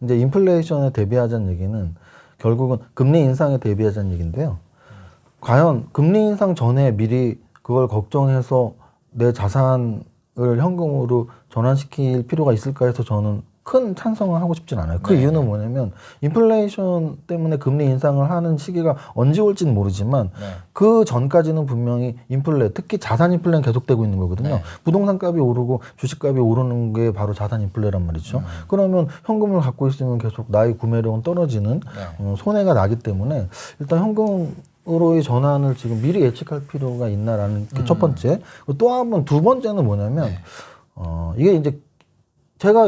이제 인플레이션에 대비하자는 얘기는 결국은 금리 인상에 대비하자는 얘기인데요. 과연 금리 인상 전에 미리 그걸 걱정해서 내 자산을 현금으로 전환시킬 필요가 있을까 해서 저는 큰 찬성을 하고 싶진 않아요. 그 이유는 뭐냐면 인플레이션 때문에 금리 인상을 하는 시기가 언제 올지는 모르지만 그 전까지는 분명히 인플레, 특히 자산 인플레는 계속되고 있는 거거든요. 부동산 값이 오르고 주식 값이 오르는 게 바로 자산 인플레란 말이죠. 그러면 현금을 갖고 있으면 계속 나의 구매력은 떨어지는 손해가 나기 때문에 일단 현금으로의 전환을 지금 미리 예측할 필요가 있나라는 게 첫 번째. 또 한 번 두 번째는 뭐냐면 이게 이제 제가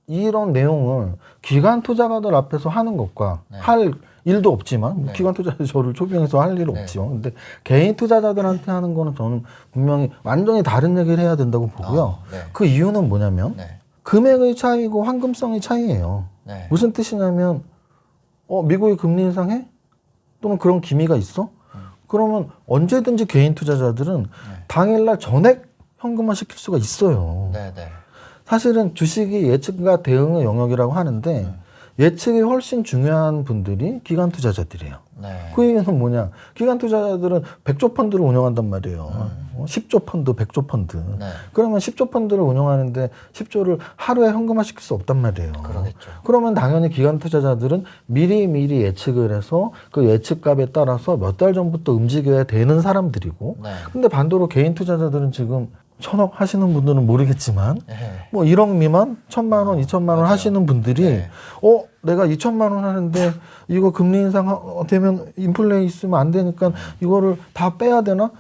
이런 내용을 기관 투자가들 앞에서 하는 것과 할 일도 없지만 기관 투자자들 저를 초빙해서 할 일은 없지만 근데 개인 투자자들한테 하는 거는 저는 분명히 완전히 다른 얘기를 해야 된다고 보고요. 그 이유는 뭐냐면 금액의 차이고 황금성의 차이예요. 무슨 뜻이냐면 미국이 금리 인상해? 또는 그런 기미가 있어? 그러면 언제든지 개인 투자자들은 당일날 전액 현금화 시킬 수가 있어요. 사실은 주식이 예측과 대응의 영역이라고 하는데 예측이 훨씬 중요한 분들이 기관 투자자들이에요. 그 얘기는 뭐냐? 기관 투자자들은 100조 펀드를 운영한단 말이에요. 10조 펀드, 100조 펀드. 그러면 10조 펀드를 운영하는데 10조를 하루에 현금화 시킬 수 없단 말이에요. 그러면 당연히 기관 투자자들은 미리 예측을 해서 그 예측값에 따라서 몇 달 전부터 움직여야 되는 사람들이고 근데 반대로 개인 투자자들은 지금 1,000억 하시는 분들은 모르겠지만 뭐 1억 미만 1,000만 원, 2,000만 원 하시는 분들이 내가 2,000만 원 하는데 이거 금리 인상 되면 인플레 있으면 안 되니까 이거를 다 빼야 되나?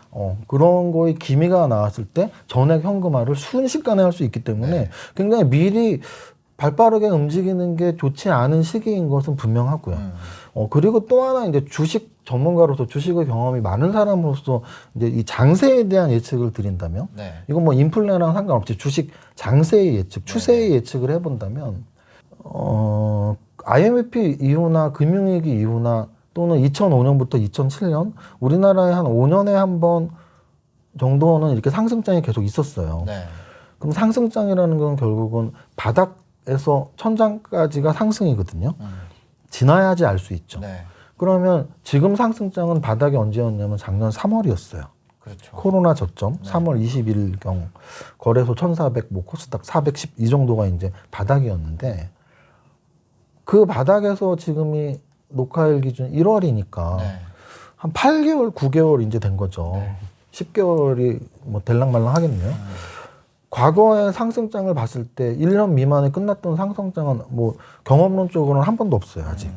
그런 거에 기미가 나왔을 때 전액 현금화를 순식간에 할 수 있기 때문에 굉장히 미리 발빠르게 움직이는 게 좋지 않은 시기인 것은 분명하고요. 그리고 또 하나 이제 주식 전문가로서 주식의 경험이 많은 사람으로서 이제 이 장세에 대한 예측을 드린다면 이건 뭐 인플레랑 상관없이 주식 장세의 예측, 추세의 예측을 해본다면 IMF 이후나 금융위기 이후나 또는 2005년부터 2007년 우리나라에 한 5년에 한 번 정도는 이렇게 상승장이 계속 있었어요. 그럼 상승장이라는 건 결국은 바닥에서 천장까지가 상승이거든요. 지나야지 알 수 있죠. 그러면 지금 상승장은 바닥이 언제였냐면 작년 3월이었어요. 코로나 저점 3월 20일경 거래소 1,400, 뭐 코스닥 410 이 정도가 이제 바닥이었는데 그 바닥에서 지금이 녹화일 기준 1월이니까 한 8개월, 9개월 이제 된 거죠. 10개월이 뭐 될랑말랑 하겠네요. 과거의 상승장을 봤을 때 1년 미만에 끝났던 상승장은 뭐 경험론적으로는 한 번도 없어요, 아직.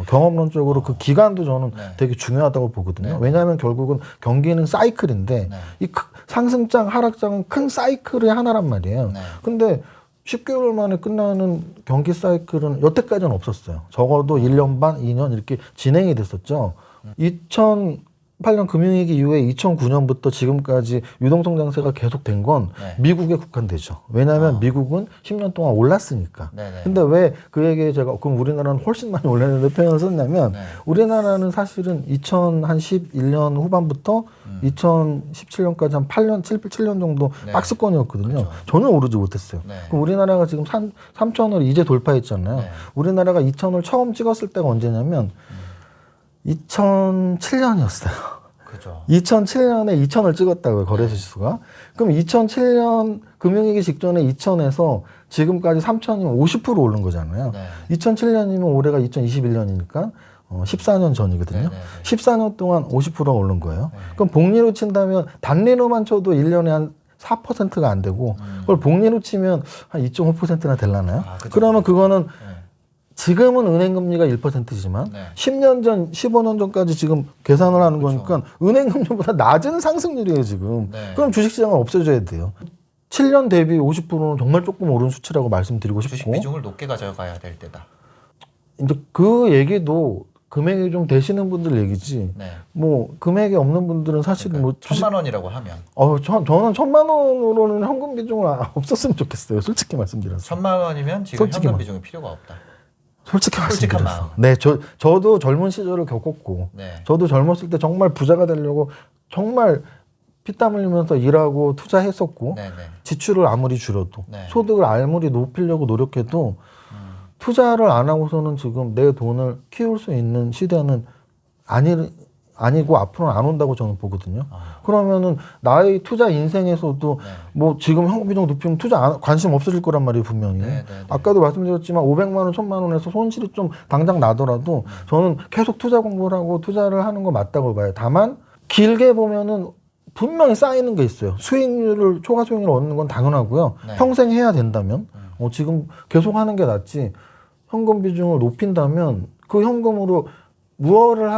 경험론적으로 그 기간도 저는 되게 중요하다고 보거든요. 왜냐하면 결국은 경기는 사이클인데 이 상승장, 하락장은 큰 사이클의 하나란 말이에요. 근데 10개월 만에 끝나는 경기 사이클은 여태까지는 없었어요. 적어도 1년 반, 2년 이렇게 진행이 됐었죠. 2008년 금융위기 이후에 2009년부터 지금까지 유동성 장세가 계속된 건 미국에 국한되죠. 왜냐하면 미국은 10년 동안 올랐으니까. 근데 왜 그 얘기에 제가 그럼 우리나라는 훨씬 많이 올랐는데 표현을 썼냐면 우리나라는 사실은 2011년 후반부터 2017년까지 한 8년, 7년 정도 박스권이었거든요. 전혀 오르지 못했어요. 그럼 우리나라가 지금 3,000을 이제 돌파했잖아요. 우리나라가 2,000을 처음 찍었을 때가 언제냐면 2007년이었어요. 2007년에 2,000을 찍었다고요, 거래소 지수가. 그럼 2007년 금융위기 직전에 2,000에서 지금까지 3,000이면 50% 오른 거잖아요. 2007년이면 올해가 2021년이니까 14년 전이거든요. 14년 동안 50%가 오른 거예요. 그럼 복리로 친다면 단리로만 쳐도 1년에 한 4%가 안 되고 그걸 복리로 치면 한 2.5%나 되려나요? 그러면 그거는 지금은 은행금리가 1%지만 10년 전, 15년 전까지 지금 계산을 하는 거니까 은행금리보다 낮은 상승률이에요, 지금. 그럼 주식시장은 없어져야 돼요. 7년 대비 50%는 정말 조금 오른 수치라고 말씀드리고 싶고. 주식 비중을 높게 가져가야 될 때다. 이제 그 얘기도 금액이 좀 되시는 분들 얘기지. 뭐 금액이 없는 분들은 사실 그러니까 뭐 1,000만 원이라고 하면 저는 1,000만 원으로는 현금 비중을 없었으면 좋겠어요. 솔직히 말씀드려서. 1,000만 원이면 지금 현금 비중이 필요가 없다. 솔직히 솔직한 말씀드려서. 마음. 네, 저도 젊은 시절을 겪었고, 저도 젊었을 때 정말 부자가 되려고 정말 피땀 흘리면서 일하고 투자했었고, 지출을 아무리 줄여도, 소득을 아무리 높이려고 노력해도 투자를 안 하고서는 지금 내 돈을 키울 수 있는 시대는 아니고 앞으로는 안 온다고 저는 보거든요. 그러면은 나의 투자 인생에서도 네. 뭐 지금 현금 비중 높이면 관심 없어질 거란 말이에요, 분명히. 네. 아까도 말씀드렸지만 500만 원, 1000만 원에서 손실이 좀 당장 나더라도 저는 계속 투자 공부를 하고 투자를 하는 거 맞다고 봐요. 다만 길게 보면은 분명히 쌓이는 게 있어요. 초과 수익률을 얻는 건 당연하고요. 네. 평생 해야 된다면 지금 계속 하는 게 낫지. 현금 비중을 높인다면 그 현금으로 무엇을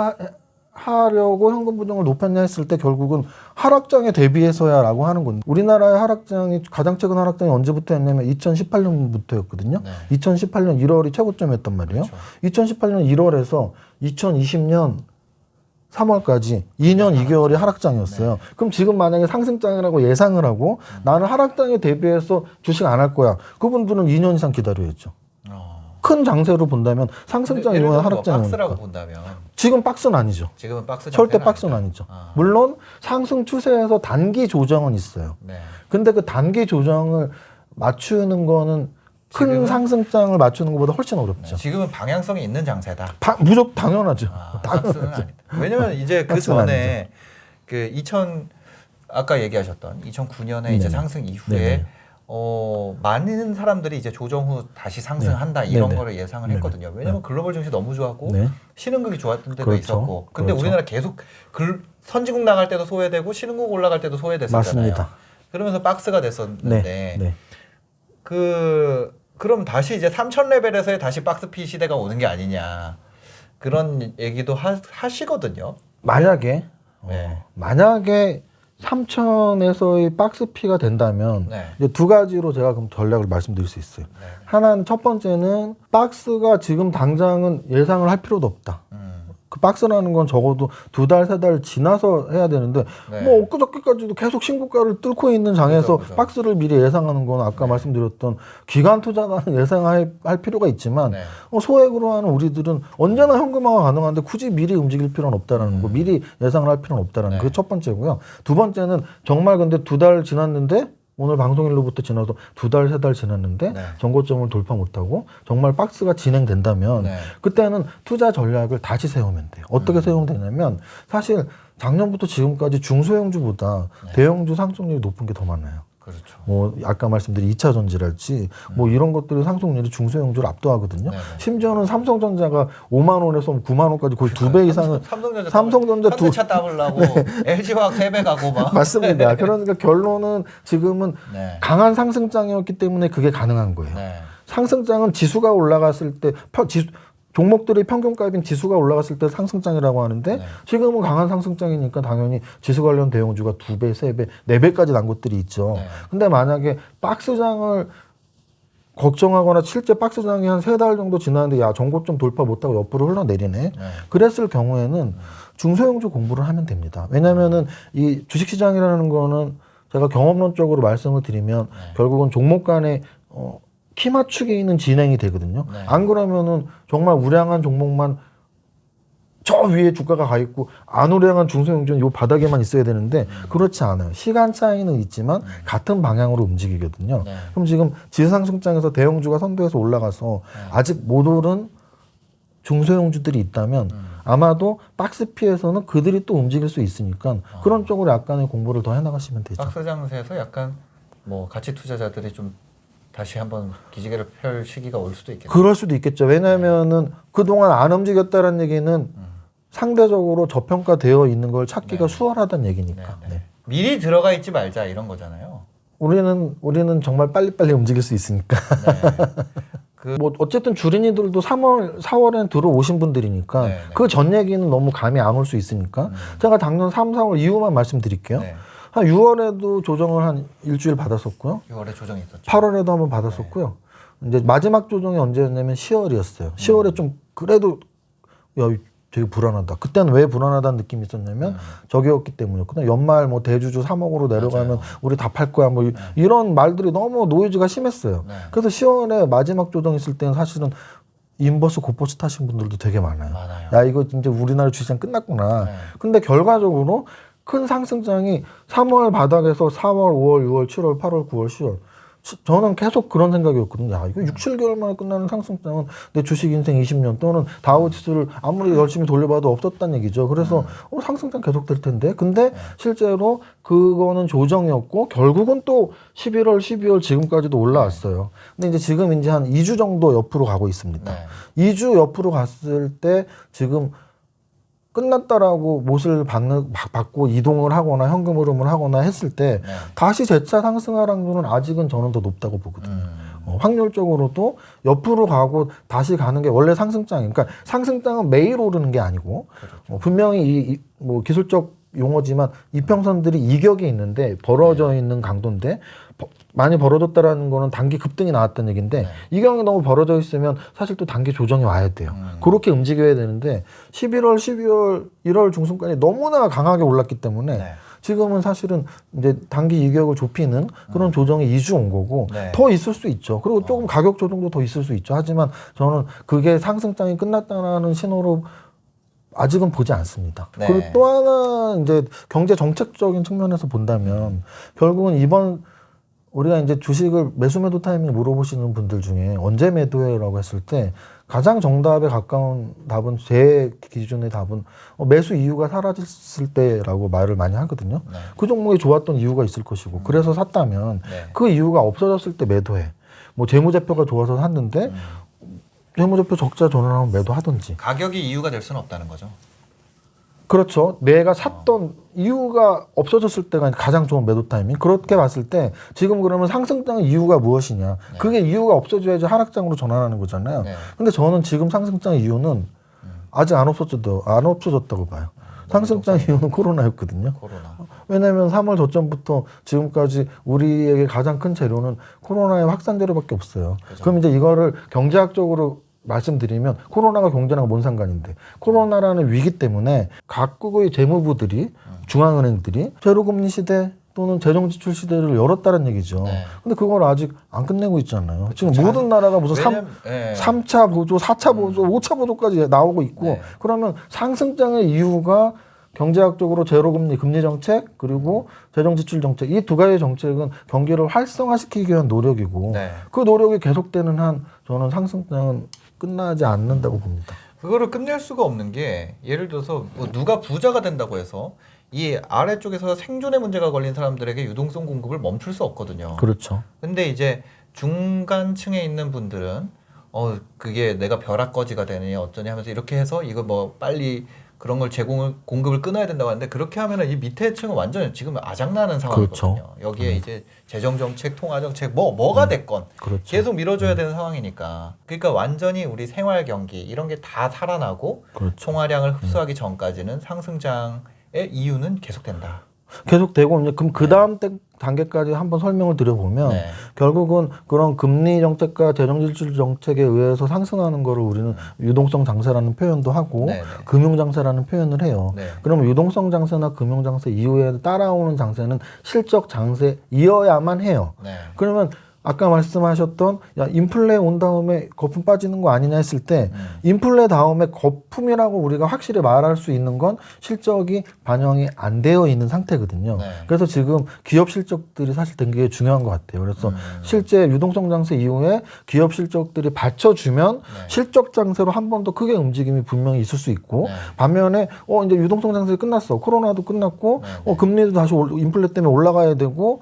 하려고 현금 비중을 높였냐 했을 때 결국은 하락장에 대비해서야라고 하는 건데 우리나라의 하락장이 가장 최근 하락장이 언제부터 했냐면 2018년부터였거든요. 네. 2018년 1월이 최고점이었단 말이에요. 그렇죠. 2018년 1월에서 2020년 3월까지 2년 2개월이 하락장이었어요. 네. 그럼 지금 만약에 상승장이라고 예상을 하고 나는 하락장에 대비해서 주식 안 할 거야. 그분들은 2년 이상 기다려야죠. 큰 장세로 본다면 상승장 이후에 하락장이 박스라고 오니까. 본다면 지금 박스는 아니죠. 지금은 박스 절대 장세는 박스는 아니다. 아니죠. 물론 상승 추세에서 단기 조정은 있어요. 네. 근데 그 단기 조정을 맞추는 거는 큰 지금은? 상승장을 맞추는 것보다 훨씬 어렵죠. 지금은 방향성이 있는 장세다. 무조건 당연하죠. 박스는 아니다. 왜냐면 이제 그 박스는 전에 아까 얘기하셨던 2009년에 네네. 이제 상승 이후에 네네. 많은 사람들이 이제 조정 후 다시 상승한다 네. 이런 네네. 거를 예상을 네네. 했거든요. 왜냐면 글로벌 증시 너무 좋았고 네. 신흥국이 좋았던 때도 그렇죠. 있었고, 근데 그렇죠. 우리나라 계속 선진국 나갈 때도 소외되고 신흥국 올라갈 때도 소외됐었잖아요. 맞습니다. 그러면서 박스가 됐었는데 네. 그럼 다시 이제 3천 레벨에서의 다시 박스 피 시대가 오는 게 아니냐 그런 얘기도 하시거든요. 만약에 네. 만약에 3천에서의 박스 피가 된다면 네. 이제 두 가지로 제가 그럼 전략을 말씀드릴 수 있어요. 네. 하나는 첫 번째는 박스가 지금 당장은 예상을 할 필요도 없다. 그 박스라는 건 적어도 2달, 3달 지나서 해야 되는데 네. 뭐 엊그저께까지도 계속 신고가를 뚫고 있는 장에서 그죠. 박스를 미리 예상하는 건 아까 말씀드렸던 기관 투자가는 예상할 필요가 있지만 네. 소액으로 하는 우리들은 언제나 현금화가 가능한데 굳이 미리 움직일 필요는 없다라는 거, 미리 예상을 할 필요는 없다라는 네. 그게 첫 번째고요. 두 번째는 정말 근데 2달 지났는데 오늘 방송일로부터 지나서 2달, 3달 지났는데 네. 정고점을 돌파 못하고 정말 박스가 진행된다면 네. 그때는 투자 전략을 다시 세우면 돼요. 어떻게 세우면 되냐면 사실 작년부터 지금까지 중소형주보다 대형주 상승률이 높은 게 더 많아요. 그렇죠. 뭐 아까 말씀드린 2차 전지랄지 뭐 이런 것들이 상승률이 중소형주를 압도하거든요. 네네. 심지어는 삼성전자가 5만 원에서 9만 원까지 거의 2배 이상은 삼성전자 현대차 따블라고 LG화학 3배 가고 막 맞습니다. 그러니까 결론은 지금은 네. 강한 상승장이었기 때문에 그게 가능한 거예요. 네. 상승장은 지수가 올라갔을 때 종목들의 평균값인 지수가 올라갔을 때 상승장이라고 하는데 네. 지금은 강한 상승장이니까 당연히 지수 관련 대형주가 2배, 3배, 4배까지 난 것들이 있죠. 네. 근데 만약에 박스장을 걱정하거나 실제 박스장이 한 3달 정도 지났는데 야 정고점 돌파 못하고 옆으로 흘러내리네. 네. 그랬을 경우에는 중소형주 공부를 하면 됩니다. 왜냐면은 이 주식시장이라는 거는 제가 경험론적으로 말씀을 드리면 결국은 종목 간에 키 맞추기 있는 진행이 되거든요. 네. 안 그러면은 정말 우량한 종목만 저 위에 주가가 가 있고 안 우량한 중소형주는 요 바닥에만 있어야 되는데 그렇지 않아요. 시간 차이는 있지만 같은 방향으로 움직이거든요. 네. 그럼 지금 지수상승장에서 대형주가 선두에서 올라가서 아직 못 오른 중소형주들이 있다면 아마도 박스피에서는 그들이 또 움직일 수 있으니까 그런 쪽으로 약간의 공부를 더 해나가시면 되죠. 박스 장세에서 약간 뭐 가치 투자자들이 좀 다시 한번 기지개를 펼 시기가 올 수도 있겠네요. 그럴 수도 있겠죠. 왜냐하면은 그동안 안 움직였다는 얘기는 상대적으로 저평가되어 있는 걸 찾기가 수월하다는 얘기니까. 네. 네. 미리 들어가 있지 말자 이런 거잖아요. 우리는 정말 빨리빨리 움직일 수 있으니까. 네. 뭐 어쨌든 주린이들도 3월, 4월엔 들어오신 분들이니까 네. 그 전 얘기는 너무 감이 안 올 수 있으니까 제가 작년 3, 4월 이후만 말씀드릴게요. 네. 한 6월에도 조정을 한 일주일 받았었고요. 6월에 조정이 있었죠. 8월에도 한번 받았었고요. 이제 마지막 조정이 언제였냐면 10월이었어요. 10월에 좀 그래도 야 되게 불안하다. 그때는 왜 불안하다는 느낌이 있었냐면 저기였기 때문이었거든요. 연말 뭐 대주주 3억으로 내려가면 맞아요. 우리 다 팔 거야. 뭐 이런 말들이 너무 노이즈가 심했어요. 네. 그래서 10월에 마지막 조정 있을 때는 사실은 인버스 곧버스 타신 분들도 되게 많아요. 많아요. 야 이거 진짜 우리나라 주시장 끝났구나. 네. 근데 결과적으로 큰 상승장이 3월 바닥에서 4월, 5월, 6월, 7월, 8월, 9월, 10월 저는 계속 그런 생각이었거든요. 야, 이거 6, 7개월 만에 끝나는 상승장은 내 주식 인생 20년 또는 다우 지수를 아무리 열심히 돌려봐도 없었다는 얘기죠. 그래서 상승장 계속 될 텐데. 근데 실제로 그거는 조정이었고 결국은 또 11월, 12월 지금까지도 올라왔어요. 근데 이제 지금 이제 한 2주 정도 옆으로 가고 있습니다. 네. 2주 옆으로 갔을 때 지금 끝났다라고 못을 받고 이동을 하거나 현금 흐름을 하거나 했을 때 네. 다시 재차 상승할 확률은 아직은 저는 더 높다고 보거든요. 확률적으로도 옆으로 가고 다시 가는 게 원래 상승장이에요. 그러니까 상승장은 매일 오르는 게 아니고 분명히 뭐 기술적 용어지만 이평선들이 이격이 있는데 벌어져 있는 강도인데 많이 벌어졌다라는 거는 단기 급등이 나왔다는 얘기인데 이경이 너무 벌어져 있으면 사실 또 단기 조정이 와야 돼요. 그렇게 움직여야 되는데 11월, 12월, 1월 중순까지 너무나 강하게 올랐기 때문에 네. 지금은 사실은 이제 단기 이격을 좁히는 그런 조정이 2주 온 거고 네. 더 있을 수 있죠. 그리고 조금 가격 조정도 더 있을 수 있죠. 하지만 저는 그게 상승장이 끝났다는 신호로 아직은 보지 않습니다. 네. 그리고 또 하나 이제 경제 정책적인 측면에서 본다면 결국은 이번 우리가 이제 주식을 매수 매도 타이밍 물어보시는 분들 중에 언제 매도해라고 했을 때 가장 정답에 가까운 답은 제 기준의 답은 매수 이유가 사라졌을 때라고 말을 많이 하거든요. 네. 그 종목이 좋았던 이유가 있을 것이고 그래서 샀다면 네. 그 이유가 없어졌을 때 매도해. 뭐 재무제표가 좋아서 샀는데 재무제표 적자 전환하면 매도하든지. 가격이 이유가 될 수는 없다는 거죠. 그렇죠. 내가 샀던 이유가 없어졌을 때가 가장 좋은 매도 타이밍. 그렇게 봤을 때 지금 그러면 상승장의 이유가 무엇이냐. 네. 그게 이유가 없어져야지 하락장으로 전환하는 거잖아요. 네. 근데 저는 지금 상승장의 이유는 아직 안 없어졌다고 봐요. 상승장의 이유는 코로나였거든요. 코로나. 왜냐하면 3월 저점부터 지금까지 우리에게 가장 큰 재료는 코로나의 확산 재료밖에 없어요. 그죠. 그럼 이제 이거를 경제학적으로 말씀드리면 코로나가 경제랑 뭔 상관인데 코로나라는 위기 때문에 각국의 재무부들이 중앙은행들이 제로금리 시대 또는 재정지출 시대를 열었다는 얘기죠. 네. 근데 그걸 아직 안 끝내고 있잖아요. 지금 자, 모든 나라가 무슨 네. 3차 보조, 4차 보조, 5차 보조까지 나오고 있고 네. 그러면 상승장의 이유가 경제학적으로 제로금리 금리 정책 그리고 재정지출 정책 이 두 가지 정책은 경기를 활성화시키기 위한 노력이고 네. 그 노력이 계속되는 한 저는 상승장은 끝나지 않는다고 봅니다. 그거를 끝낼 수가 없는 게 예를 들어서 뭐 누가 부자가 된다고 해서 이 아래쪽에서 생존의 문제가 걸린 사람들에게 유동성 공급을 멈출 수 없거든요. 그렇죠. 근데 이제 중간층에 있는 분들은 그게 내가 벼락거지가 되느냐 어쩌냐 하면서 이렇게 해서 이거 뭐 빨리 그런 걸 공급을 끊어야 된다고 하는데 그렇게 하면은 이 밑에 층은 완전 지금 아작나는 상황이거든요. 그렇죠. 여기에 이제 재정정책, 통화정책 뭐가 됐건 그렇죠. 계속 밀어줘야 되는 상황이니까. 그러니까 완전히 우리 생활 경기 이런 게 다 살아나고 그렇죠. 총화량을 흡수하기 전까지는 상승장의 이유는 계속된다. 계속되고 이제 그럼 그 다음 단계까지 한번 설명을 드려보면 네. 결국은 그런 금리 정책과 재정지출 정책에 의해서 상승하는 거를 우리는 유동성 장세라는 표현도 하고 네, 네. 금융 장세라는 표현을 해요. 네. 그러면 유동성 장세나 금융 장세 이후에 따라오는 장세는 실적 장세이어야만 해요. 네. 그러면 아까 말씀하셨던 야 인플레 온 다음에 거품 빠지는 거 아니냐 했을 때 인플레 다음에 거품이라고 우리가 확실히 말할 수 있는 건 실적이 반영이 안 되어 있는 상태거든요. 네. 그래서 지금 기업 실적들이 사실 되게 중요한 것 같아요. 그래서 실제 유동성 장세 이후에 기업 실적들이 받쳐주면 실적 장세로 한 번 더 크게 움직임이 분명히 있을 수 있고 반면에 이제 유동성 장세 끝났어. 코로나도 끝났고 금리도 다시 인플레 때문에 올라가야 되고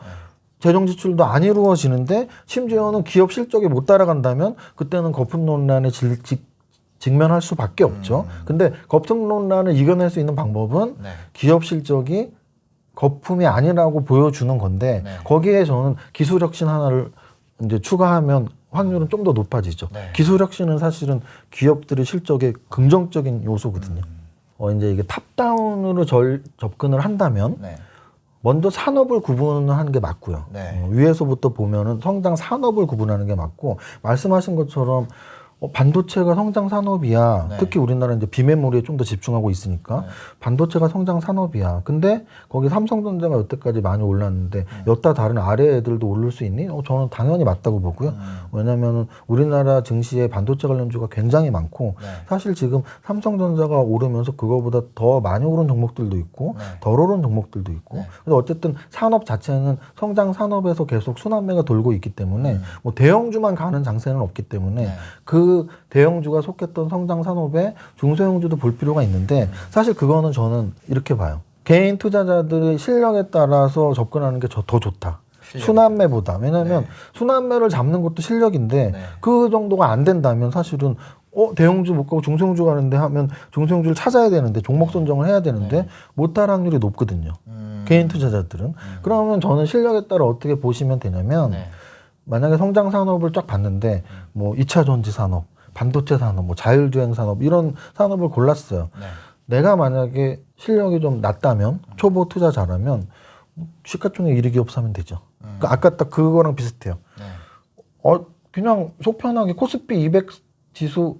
재정 지출도 안 이루어지는데 심지어는 기업 실적이 못 따라간다면 그때는 거품 논란에 직면할 수밖에 없죠. 근데 거품 논란을 이겨낼 수 있는 방법은 기업 실적이 거품이 아니라고 보여주는 건데 거기에 저는 기술 혁신 하나를 이제 추가하면 확률은 좀 더 높아지죠. 기술 혁신은 사실은 기업들의 실적의 긍정적인 요소거든요. 이제 이게 탑다운으로 접근을 한다면 먼저 산업을 구분하는 게 맞고요. 위에서부터 보면은 성장 산업을 구분하는 게 맞고 말씀하신 것처럼 반도체가 성장 산업이야. 네. 특히 우리나라는 이제 비메모리에 좀 더 집중하고 있으니까 네. 반도체가 성장 산업이야. 근데 거기 삼성전자가 여태까지 많이 올랐는데 여타 다른 아래 애들도 오를 수 있니? 저는 당연히 맞다고 보고요. 왜냐하면 우리나라 증시에 반도체 관련주가 굉장히 많고 네. 사실 지금 삼성전자가 오르면서 그거보다 더 많이 오른 종목들도 있고 네. 덜 오른 종목들도 있고 네. 근데 어쨌든 산업 자체는 성장 산업에서 계속 순환매가 돌고 있기 때문에 뭐 대형주만 가는 장세는 없기 때문에 네. 그 대형주가 속했던 성장 산업에 중소형주도 볼 필요가 있는데 사실 그거는 저는 이렇게 봐요. 개인 투자자들의 실력에 따라서 접근하는 게 더 좋다. 실력이. 순환매보다. 왜냐하면 네. 순환매를 잡는 것도 실력인데 네. 그 정도가 안 된다면 사실은 대형주 못 가고 중소형주 가는데 하면 중소형주를 찾아야 되는데 종목 선정을 해야 되는데 못할 확률이 높거든요. 개인 투자자들은. 그러면 저는 실력에 따라 어떻게 보시면 되냐면 네. 만약에 성장 산업을 쫙 봤는데 뭐 2차 전지 산업, 반도체 산업, 뭐 자율주행 산업 이런 산업을 골랐어요. 네. 내가 만약에 실력이 좀 낮다면 초보 투자 잘하면 시가총액 1위 기업 사면 되죠. 그러니까 아까 딱 그거랑 비슷해요. 네. 그냥 속 편하게 코스피 200 지수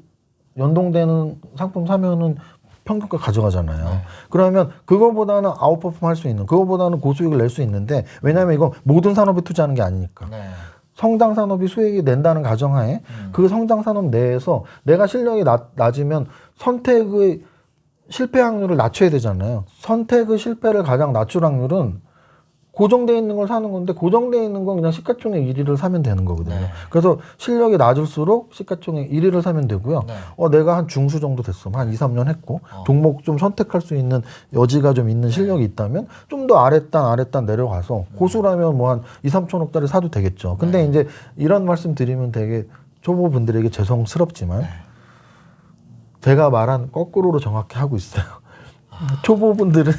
연동되는 상품 사면은 평균가 가져가잖아요. 네. 그러면 그거보다는 아웃퍼폼 할 수 있는, 그거보다는 고수익을 낼 수 있는데 왜냐하면 이건 모든 산업에 투자하는 게 아니니까. 네. 성장 산업이 수익이 낸다는 가정하에 그 성장 산업 내에서 내가 실력이 낮으면 선택의 실패 확률을 낮춰야 되잖아요. 선택의 실패를 가장 낮출 확률은 고정되어 있는 걸 사는 건데 고정되어 있는 건 그냥 시가총액 1위를 사면 되는 거거든요. 네. 그래서 실력이 낮을수록 시가총액 1위를 사면 되고요. 네. 내가 한 중수 정도 됐어. 한 2, 3년 했고 종목 좀 선택할 수 있는 여지가 좀 있는 실력이 있다면 좀 더 아랫단 내려가서 고수라면 뭐 한 2, 3천억짜리 사도 되겠죠. 근데 이제 이런 말씀 드리면 되게 초보분들에게 죄송스럽지만 제가 말한 거꾸로로 정확히 하고 있어요. 초보분들은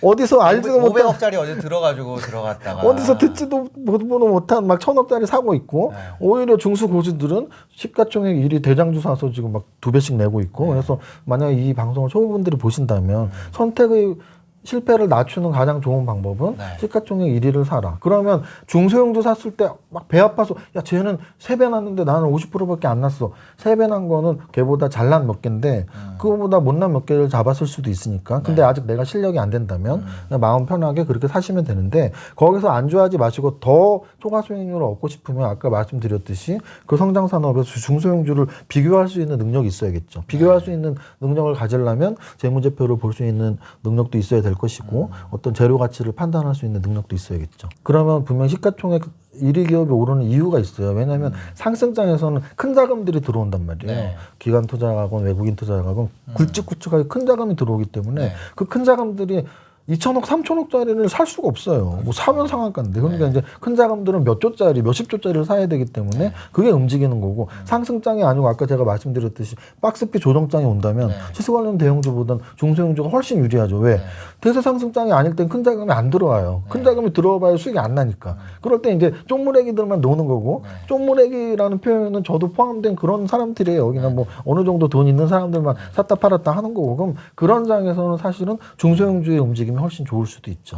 어디서 알지도 못한 500억짜리 어디 들어갔다가 어디서 듣지도 못한 막 1,000억짜리 사고 있고 네. 오히려 중수 고수들은 시가총액 1위 대장주 사서 지금 막 2배씩 내고 있고 그래서 만약에 이 방송을 초보분들이 보신다면 선택의 실패를 낮추는 가장 좋은 방법은 네. 시가총액 1위를 사라. 그러면 중소형주 샀을 때 막 배 아파서 야 쟤는 3배 났는데 나는 50%밖에 안 났어. 3배 난 거는 걔보다 잘난 몇 개인데 그거보다 못난 몇 개를 잡았을 수도 있으니까. 근데 아직 내가 실력이 안 된다면 그냥 마음 편하게 그렇게 사시면 되는데 거기서 안주하지 마시고 더 초과 수익률을 얻고 싶으면 아까 말씀드렸듯이 그 성장 산업에서 중소형주를 비교할 수 있는 능력이 있어야겠죠. 비교할 수 있는 능력을 가지려면 재무제표를 볼 수 있는 능력도 있어야 될 것이고 어떤 재료 가치를 판단할 수 있는 능력도 있어야겠죠. 그러면 분명 시가총액 1위 기업이 오르는 이유가 있어요. 왜냐하면 상승장에서는 큰 자금들이 들어온단 말이에요. 네. 기관 투자가건 외국인 투자가건 굵직굵직하게 큰 자금이 들어오기 때문에 네. 그 큰 자금들이 2천억, 3천억짜리를 살 수가 없어요. 뭐 사면 상한가인데. 그러니까 이제 큰 자금들은 몇 조짜리, 몇십 조짜리를 사야 되기 때문에 그게 움직이는 거고 상승장이 아니고 아까 제가 말씀드렸듯이 박스피 조정장이 온다면 시세 관련 대형주보다는 중소형주가 훨씬 유리하죠. 왜? 대세 상승장이 아닐 땐 큰 자금이 안 들어와요. 큰 자금이 들어와봐야 수익이 안 나니까. 그럴 때 이제 쪽무래기들만 노는 거고 쪽무래기라는 표현은 저도 포함된 그런 사람들이에요. 그냥 뭐 어느 정도 돈 있는 사람들만 샀다 팔았다 하는 거고 그럼 그런 장에서는 사실은 중소형주의 움직임이 훨씬 좋을 수도 있죠.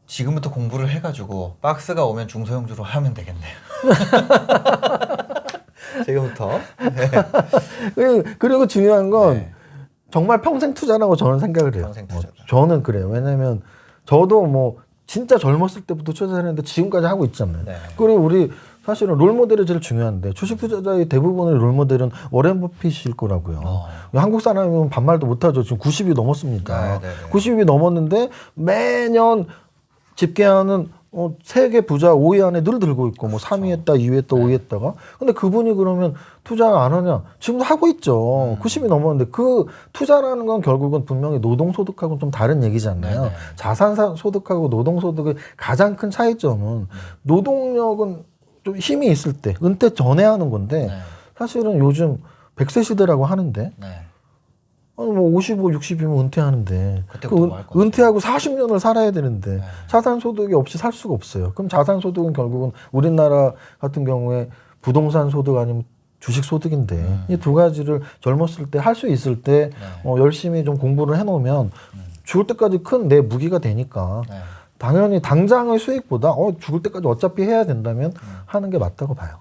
지금부터 공부를 해가지고 박스가 오면 중소형주로 하면 되겠네요. 지금부터. 네. 그리고 중요한 건 네. 정말 평생 투자라고 저는 생각을 해요. 평생 투자다. 저는 그래요. 왜냐면 저도 뭐 진짜 젊었을 때부터 투자를 했는데 지금까지 하고 있잖아요. 네. 그리고 우리 사실은 롤모델이 제일 중요한데 주식 투자자의 대부분의 롤모델은 워렌 버핏일 거라고요. 한국 사람이면 반말도 못하죠. 지금 90이 넘었습니다. 네. 90이 넘었는데 매년 집계하는 세계 부자 5위 안에 늘 들고 있고 뭐 3위 했다, 2위 했다, 5위 했다가 근데 그분이 그러면 투자 안 하냐? 지금도 하고 있죠. 90이 넘었는데 그 투자라는 건 결국은 분명히 노동소득하고는 좀 다른 얘기잖아요. 네네. 자산소득하고 노동소득의 가장 큰 차이점은 노동력은 좀 힘이 있을 때 은퇴 전에 하는 건데 사실은 요즘 100세 시대라고 하는데 네. 아니 뭐 55, 60이면 은퇴하는데 그때부터 뭐할 건데? 은퇴하고 40년을 살아야 되는데 자산소득이 없이 살 수가 없어요. 그럼 자산소득은 결국은 우리나라 같은 경우에 부동산 소득 아니면 주식 소득인데 이 두 가지를 젊었을 때 할 수 있을 때 열심히 좀 공부를 해놓으면 죽을 때까지 큰 내 무기가 되니까 당연히 당장의 수익보다 죽을 때까지 어차피 해야 된다면 하는 게 맞다고 봐요.